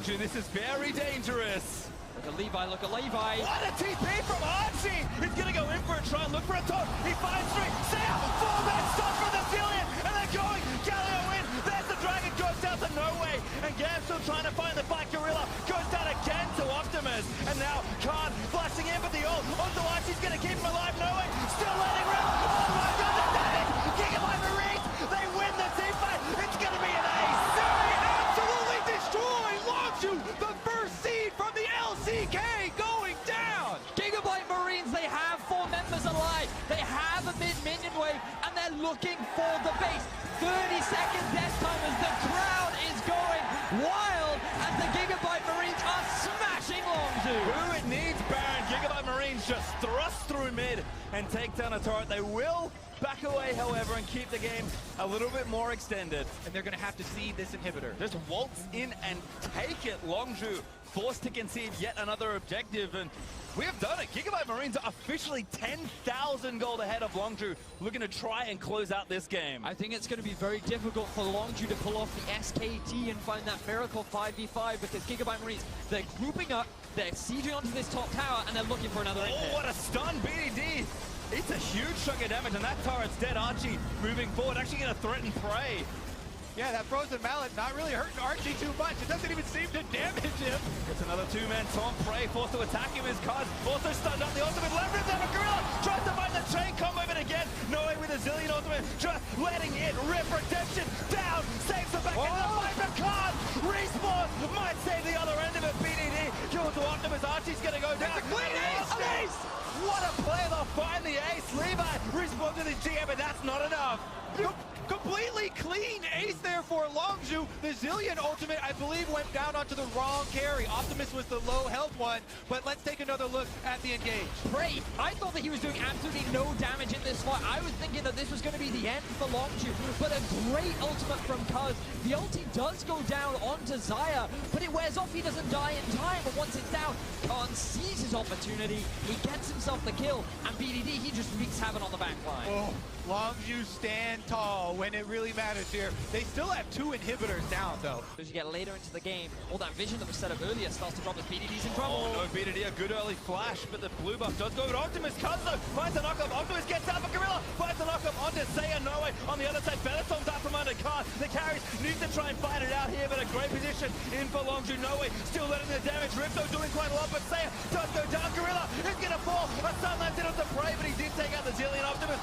Longzhu. This is very dangerous. Look at Levi, look at Levi. What a TP from Archie! He's gonna go in for a try and look for a top. He finds three. Sam, four-man stop for the Zillion, and they're going. Galio in. There's the Dragon, goes down to No Way, and Gam still trying to find the fight. Gorilla goes down again to Optimus, and now Khan flashing in for the ult. Onto Archie's gonna keep him alive. No Way, still letting rip. Oh my God, the damage! Gigabyte Marines, they win the team fight. It's gonna be an ace. They absolutely destroy Longzhu, the first seed from the LCK going down. Gigabyte Marines, they have 4 members alive. They have a mid-minion wave, and they're looking for the base. 30 seconds death time as the crowd is going wild as the Gigabyte Marines are smashing Longzhu. Who it needs, Baron. Gigabyte Marines just thrust through mid and take down a turret. They will back away, however, and keep the game a little bit more extended. And they're going to have to see this inhibitor. Just waltz in and take it. Longzhu forced to concede yet another objective, and we have done it. Gigabyte Marines are officially 10,000 gold ahead of Longzhu, looking to try and close out this game. I think it's going to be very difficult for Longzhu to pull off the SKT and find that miracle 5v5 because Gigabyte Marines, they're grouping up, they're sieging onto this top tower, and they're looking for another hit. Oh, what a stun, BDD! It's a huge chunk of damage, and that turret's dead. Archie moving forward, actually going to threaten Prey. Yeah, that frozen mallet not really hurting Archie too much. It doesn't even seem to damage him. Gets another 2-man taunt. Prey forced to attack him. His cards also stunned up. The ultimate leverage down. Gorilla tries to find the chain combo, but again, No Way with a Zillion ultimate. Just letting it rip. Redemption down. Saves the back end of the fight, but can't. Respawn might save the other end of it. BDD kills to Optimus. Archie's going to go down. It's a clean ace! What a play. They'll find the ace. Levi respawns to the GM, but that's not enough. Completely clean ace there for Longzhu. The Zillion ultimate, I believe, went down onto the wrong carry. Optimus was the low health one, but let's take another look at the engage. Prey, I thought that he was doing absolutely no damage in this fight. I was thinking that this was going to be the end for Longzhu, but a great ultimate from Cuz. The ulti does go down onto Xayah, but it wears off. He doesn't die in time, but once it's down, Khan sees his opportunity. He gets himself the kill, and BDD, he just wreaks havoc on the back line. Oh, Longzhu stand tall when it really matters here. They still have 2 inhibitors down, though. As you get later into the game, all that vision that was set up earlier starts to drop as BDD's in trouble. Oh no, BDD, a good early flash, but the blue buff does go with Optimus. Kazuo finds a knockup. Optimus gets out, but Gorilla finds a knockup onto Xayah. No Way on the other side. Featherstorm's out from under Khan. The carries need to try and fight it out here, but a great position in for Longzhu. No Way still letting the damage. Ripto doing quite a lot, but Xayah does go down. Gorilla is going to fall. A stun landed on the Prey, but he did take out the Zillion Optimus.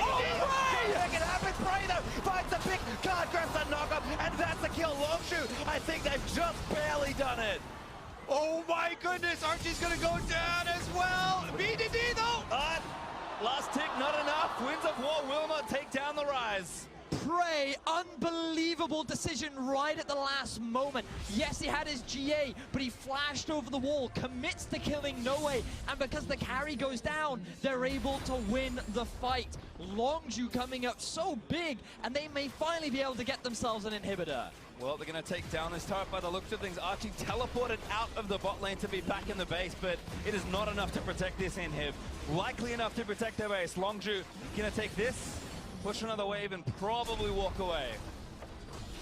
Make it happen. Prey though finds the pick. Card grabs the knockup, and that's a kill. Longzhu, I think they've just barely done it. Oh my goodness, Archie's gonna go down as well. BDD though. Last tick, not enough. Winds of War will not take down the Rise. Prey, unbelievable decision right at the last moment. Yes, he had his GA, but he flashed over the wall, commits to killing No Way, and because the carry goes down, they're able to win the fight. Longzhu coming up so big, and they may finally be able to get themselves an inhibitor. Well, they're going to take down this turret by the looks of things. Archie teleported out of the bot lane to be back in the base, but it is not enough to protect this inhib. Likely enough to protect their base. Longzhu going to take this, push another wave, and probably walk away.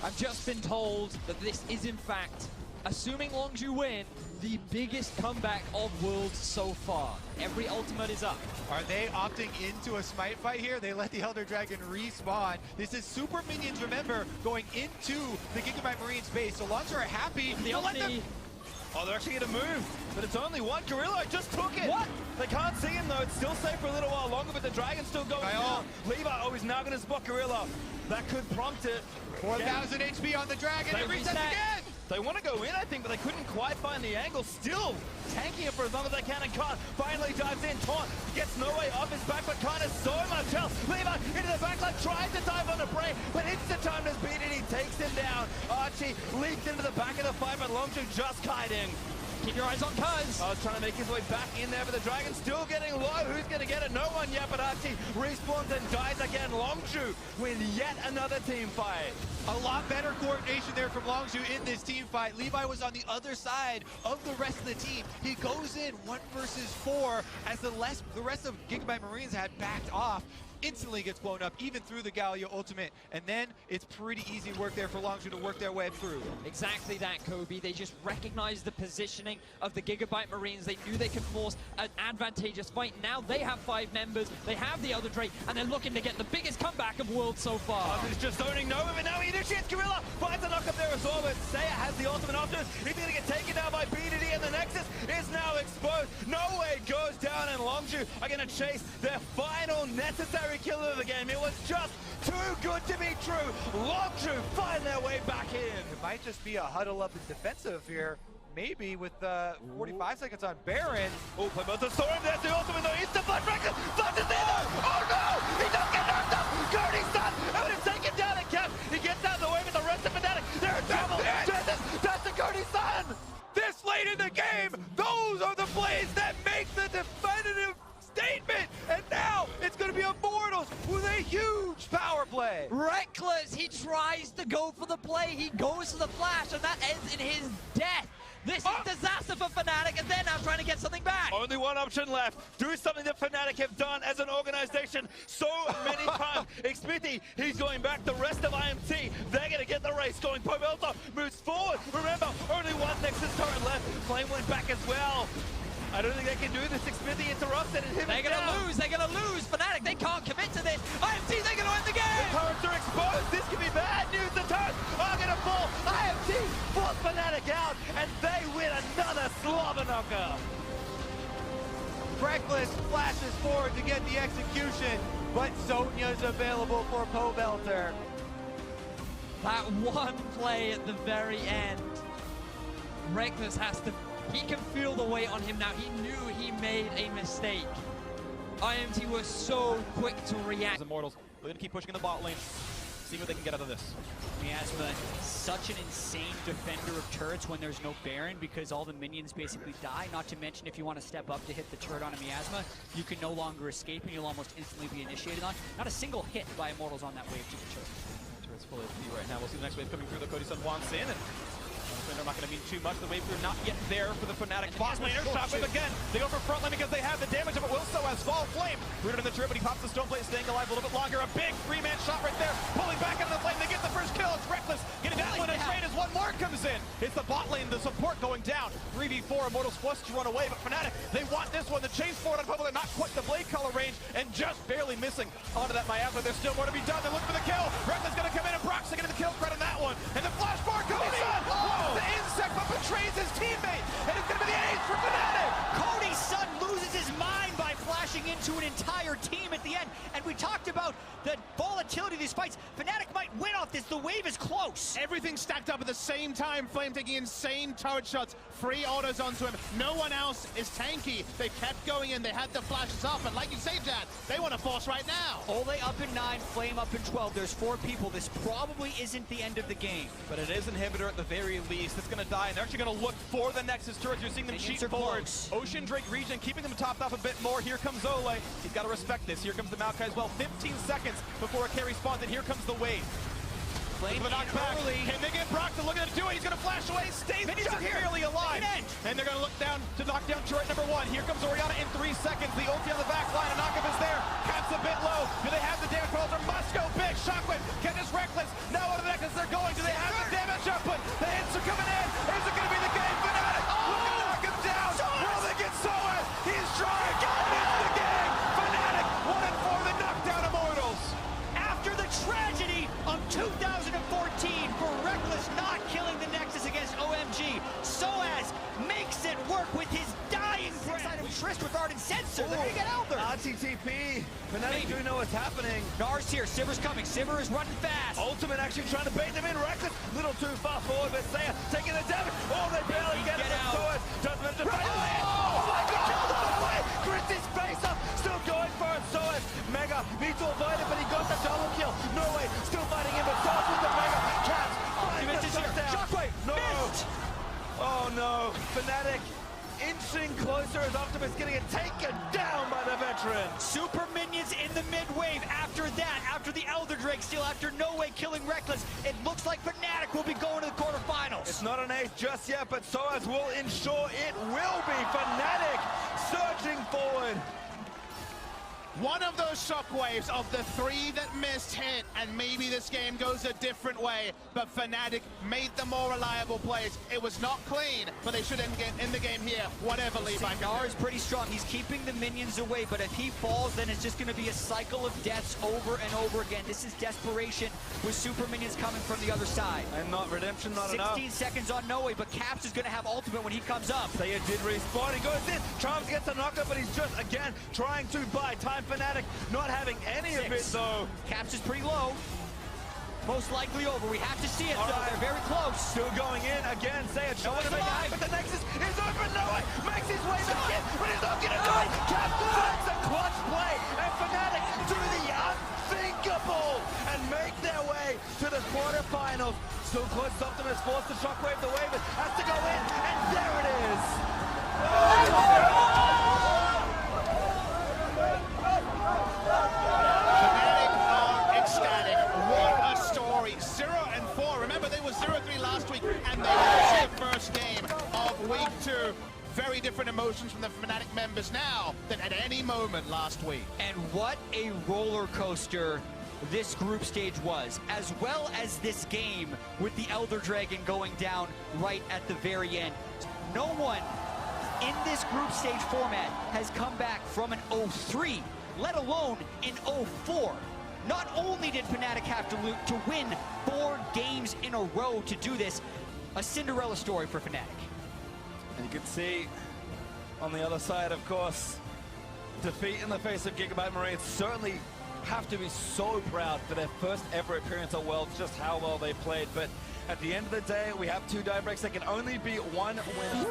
I've just been told that this is, in fact, assuming Longzhu win, the biggest comeback of Worlds so far. Every ultimate is up. Are they opting into a smite fight here? They let the Elder Dragon respawn. This is super minions, remember, going into the Gigabyte Marines base. So Longzhu are happy. The ulti. Oh, they're actually going to move, but it's only one. Gorilla just took it. What? They can't see him, though. It's still safe for a little while longer, but the Dragon's still going down. Levi, is now going to spot Gorilla. That could prompt it. 4,000 HP on the Dragon. It resets again. They want to go in, I think, but they couldn't quite find the angle. Still tanking it for as long as they can, and Khan finally dives in. Taunt gets No Way off his back, but Khan has so much health. Levi into the backline, tries to dive on a Prey, but instant time as BDD takes him down. Archie leaps into the back of the fight, but Longzhu just kiting. Keep your eyes on Cuz. I was trying to make his way back in there, but the Dragon still getting low. Who's going to get it? No one yet, but Archie respawns and dies again. Longzhu win yet another team fight. A lot better coordination there from Longzhu in this team fight. Levi was on the other side of the rest of the team. He goes in 1 versus 4 as the rest of Gigabyte Marines had backed off. instantly gets blown up, even through the Galio ultimate, and then it's pretty easy work there for Longzhu to work their way through. Exactly that, Kobe. They just recognized the positioning of the Gigabyte Marines. They knew they could force an advantageous fight. Now they have 5 members, they have the Elder Drake, and they're looking to get the biggest comeback of Worlds so far. He's just zoning Nova, but now he initiates Gorilla. Finds a knock up there as well, but Saya has the ultimate after this. He's going to get taken down by BDD, and the Nexus is now exposed. No way goes down, and Longzhu are going to chase their final necessary kill of the game. It was just too good to be true. Longzhu find their way back in. It might just be a huddle up and defensive here. Maybe with 45 seconds on Baron. Oh, play both the Storm. There's the ultimate though. He's the flash Rekkles. Flash is in there. Oh no! He doesn't get knocked up. Cody's done. Able to take him down and cap. He gets out of the way with the rest of Fnatic. They're in trouble. That's the Cody's son. This late in the game, those are the plays that make the definitive statement. And now it's going to be Immortals with a huge power play. Rekkles, he tries to go for the play, he goes for the flash, and that ends in his death. This is disaster for Fnatic, and they're now trying to get something back. Only one option left. Do something that Fnatic have done as an organization so many times. Xpiti, he's going back. The rest of IMT, they're going to get the race going. Pobelta moves forward. Remember, only one Nexus turret left. Flame went back as well. I don't think they can do this. Xpiti interrupted and him. They're gonna lose. Fnatic, they can't commit to this. IMT, they're gonna win the game. The turrets are exposed. This could be bad news. The turrets are gonna fall. IMT force Fnatic out, and they win another slobber knocker. Rekkles flashes forward to get the execution, but Sonya's available for Pobelter. That one play at the very end. Rekkles has to. He can feel the weight on him now. He knew he made a mistake. IMT was so quick to react. Immortals, they're going to keep pushing in the bot lane, see what they can get out of this. Miasma, such an insane defender of turrets when there's no Baron because all the minions basically die. Not to mention if you want to step up to hit the turret on a Miasma, you can no longer escape and you'll almost instantly be initiated on. Not a single hit by Immortals on that wave to the turret. Turret's full HP right now. We'll see the next wave coming through. The Cody Sun wants in, and they're not going to mean too much. The wave crew not yet there for the Fnatic bot laner. Shockwave again. They go for front lane because they have the damage of it. Will so as Fall Flame. Rooted in the turret, but he pops the stone plate, staying alive a little bit longer. A big 3-man shot right there. Pulling back into the flame. They get the first kill. It's Rekkles getting that one in trade as one more comes in. It's the bot lane, the support going down. 3v4. Immortals forced to run away, but Fnatic, they want this one. The chase forward on Pubble, they're not quite the blade color range and just barely missing onto that Miasma. There's still more to be done. They look for the kill. Rekkles going to come in and Brock's going to get the kill credit on that one. And the flash bar goes in. The insect but betrays his teammate. And it's going to be the ace for Fnatic. Cody's son loses his mind by flashing into an entire team at the end. And we talked about the volatility of these fights. Fnatic might win off this. The wave is close. Everything stacked up at the same time. Flame taking insane turret shots. Free autos onto him. No one else is tanky. They kept going in. They had the flashes up. And like you say, Jad, they want to force right now. Ole up in 9, Flame up in 12. There's 4 people. This probably isn't the end of the game. But it is Inhibitor at the very least. It's going to die, and they're actually going to look for the Nexus turrets. You're seeing them cheat forward. Ocean Drake region, keeping them topped off a bit more. Here comes Ole. He's got to respect this. Here comes the Maokai as well. 15 seconds before a carry spawns, and here comes the wave. Flame the knockback. Can they get Brock to look at it do it? He's going to flash away. Stays just barely alive. And they're going to look down to knock down turret number 1. Here comes Orianna in 3 seconds. The ulti on the back line. A knockup is there. Caps a bit low. Do they have the damage controls? Must go big. Shockwave. Can this Rekkles? Now what are the Nexus they're going? Do they have the damage output? The hits are coming in. Is it going to be the game? Fnatic. Look at knock him down. Will they get Soa? He's trying. It's the game. Fnatic 1-4. They knock down Immortals. After the tragedy of 2014 for Rekkles not killing the Nexus against OMG, Soaz makes it work with his dying breath. Trist with Ardent Sensor. They're going to get Elder. RTTP. Fnatic do know what's happening. Nar's here. Sivir's coming. Sivir is running fast. Ultimate actually trying to bait them in. Rekkles, little too far forward, but Saya taking the damage. Oh, they barely get it. Soaz doesn't manage to fight. Oh my God! Killed all the way. Grits his face up. Still going for it. Soaz. Mega needs to avoid it, but he got the double kill. No way. Still fighting him, but Soaz with the Mega. Caps. Optimus is here. Shockwave. No. Missed. Oh no. Fnatic inching closer as Optimus getting it taken down by the veteran. Super minions in the mid-wave. After that, after the Elder Drake steal, after no way killing Rekkles, it looks like Fnatic will be going to the quarterfinals. It's not an ace just yet, but Soaz will ensure it will be. Fnatic surging forward. One of those shockwaves of the 3 that missed hit, and maybe this game goes a different way, but Fnatic made the more reliable plays. It was not clean, but they should get in the game here, whatever Levi can Signar do. is pretty strong. He's keeping the minions away, but if he falls, then it's just going to be a cycle of deaths over and over again. This is desperation with super minions coming from the other side. And not redemption, not 16 enough. seconds on Noe, but Caps is going to have ultimate when he comes up. Saya did respawn, he goes in, Charms gets a knockup, but he's just, again, trying to buy time. Fnatic not having any of it, though. Caps is pretty low. Most likely over. We have to see it, though. Right. They're very close. Still going in, again, Saya trying to make alive. it, but the Nexus is open, Noah makes his way back in, but he's not gonna do it. Caps finds a clutch play, and Fnatic do the unthinkable and make their way to the quarterfinals. Still close, Optimus forced the shockwave, the wave has to go in, and there it is. Fnatic are ecstatic. What a story. 0-4. Remember, they were 0-3 last week, and they lost the first game of week 2. Very different emotions from the Fnatic members now than at any moment last week. And what a roller coaster this group stage was, as well as this game with the Elder Dragon going down right at the very end. No one in this group stage format has come back from an 0-3, let alone in 0-4. Not only did Fnatic have to win 4 games in a row to do this, a Cinderella story for Fnatic. And you can see on the other side, of course, defeat in the face of Gigabyte Marines certainly have to be so proud for their first ever appearance at Worlds, just how well they played. But at the end of the day, we have 2 die breaks. There can only be one winner.